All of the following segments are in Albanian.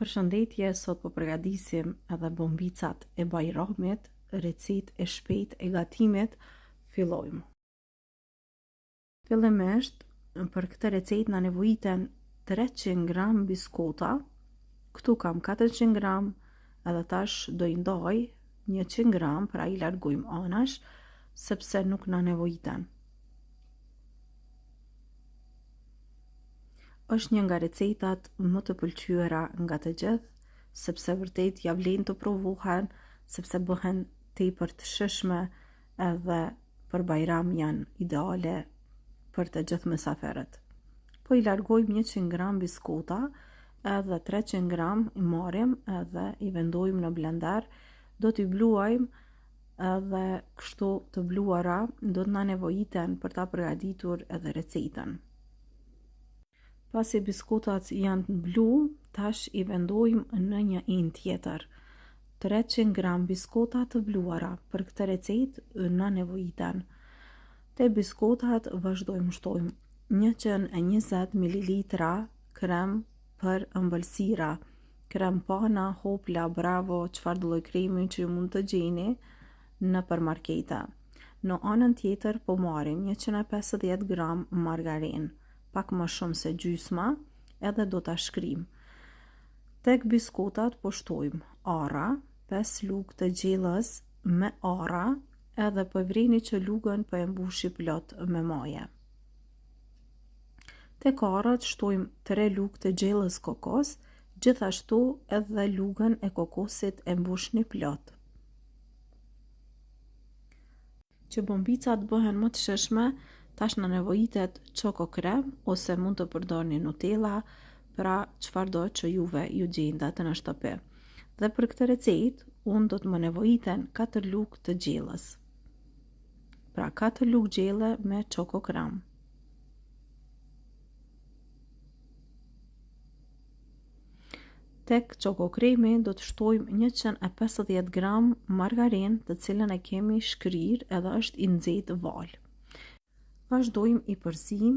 Përshëndetje, sot po përgatisim edhe bombicat e Bajramit, recetë e shpejtë e gatimit. Fillojmë. Fillimisht, për këtë recetë na nevojiten 300 gram biskota. Këtu kam 400 gram, edhe tash do i ndaj 100 gram, pra i largojmë anash, sepse nuk na nevojiten. Është një nga recetat më të pëlqyera nga të gjithë, sepse vërtet ja vlen të provohen, sepse bëhen tepër të shishme edhe për Bajram janë ideale për të gjithë mysafirët. Po i largojmë 100 gram biskota, edhe 300 gram i marrim edhe i vendojmë në blender, do t'i bluajmë edhe kështu të bluara do t'na nevojiten për ta përgatitur edhe recetën. Pasi biskotat janë blu, tash i vendojmë në një enë tjetër. 300 gram biskota të bluara, për këtë recetë na nevojiten. Te biskotat vazhdojmë shtojmë 120 ml krem për ëmbëlsira, krem Pana, Hopla, Bravo, çfarë lloj kremi që ju mund të gjeni në përmarkete. Në anën tjetër po marrim 150 gram margarinë, pak më shumë se gjysma, edhe do ta shkrim. Tek biskotat po shtojmë arra, 5 lugë të gjellës me arra, edhe po vrini që lugën po e mbushi plot me maje. Tek arrat shtojmë 3 lugë të gjellës kokos, gjithashtu edhe lugën e kokosit e mbushni plot. Që bombicat bëhen më të shishme, tash na nevojitet çoko krem ose mund të përdorni Nutella, pra çfarëdo që juve ju gjendet në shtëpi. Dhe për këtë recetë, unë do të më nevojiten 4 lugë të gjellës. Pra 4 lugë gjelle me çoko krem. Tek çoko kremi do të shtojmë 150 gram margarinë, të cilën e kemi shkrir edhe është i nxehtë val. Vazhdojmë i përzim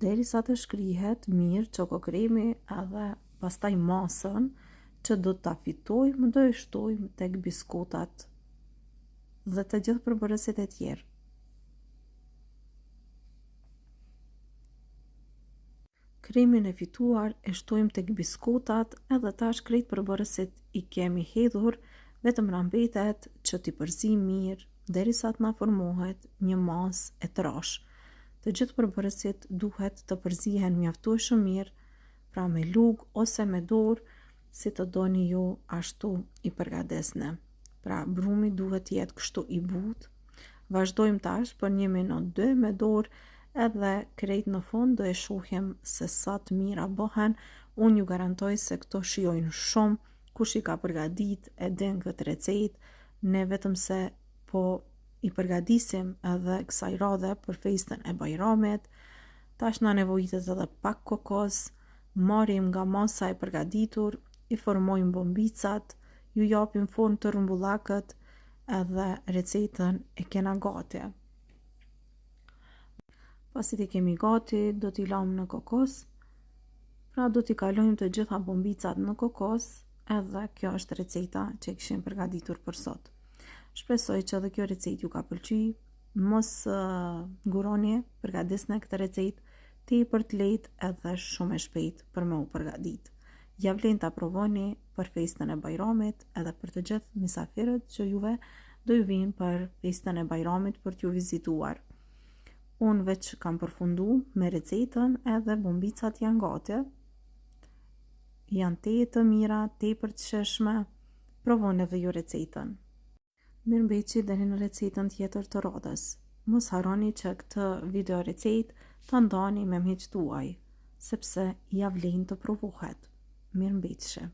derisa të shkrihet mirë çoko kremi edhe pastaj masën që do ta fitojmë, do e shtojmë tek biskotat dhe të gjithë përbërësit e tjerë. Kremin e fituar e shtojmë tek biskotat edhe tash krejt përbërësit i kemi hedhur, vetëm na mbetet që t'i përzim mirë derisa të na formohet një masë e trashë. Të gjithë përbërësit duhet të përzihen mjaftueshëm mirë, pra me lugë ose me dorë, si të doni ju ashtu i përgatesni. Pra brumi duhet të jetë kështu i butë. Vazhdojmë tash për 1 minutë 2 me dorë, edhe krejt në fund do e shohim se sa të mira bëhen. Unë ju garantoj se këto shijojnë shumë, kush i ka përgatit e din këtë recetë, ne vetëm se po i përgatisim edhe kësaj radhe për festën e Bajramit. Tash na nevojitet edhe pak kokos, marrim nga masa e përgatitur, i formojmë bombicat, ju japim formë të rrumbullakët edhe recetën e kena gati. Pasi t'i kemi gati, do t'i lamë në kokos, pra do t'i kalojmë të gjitha bombicat në kokos, edhe kjo është receta që kishim përgatitur për sot. Shpresoj që edhe kjo recetë ju ka pëlqy, mos nguroni, përgatisni këtë recetë, tepër të lehtë edhe shumë e shpejtë për me u përgatit. Ja vlen ta provoni për festën e Bajramit edhe për të gjithë mysafirët që juve do ju vinë për festën e Bajramit për t'ju vizituar. Unë veç kam përfundu me recetën edhe bombicat janë gati. Janë të mira, tepër të shishme, provoni edhe ju recetën. Mirëmbëjtje deri në recetën tjetër të radhës. Mos harroni që këtë video recetë ta ndani me miqtë tuaj, sepse ja vlen të provohet. Mirëmbëjtje.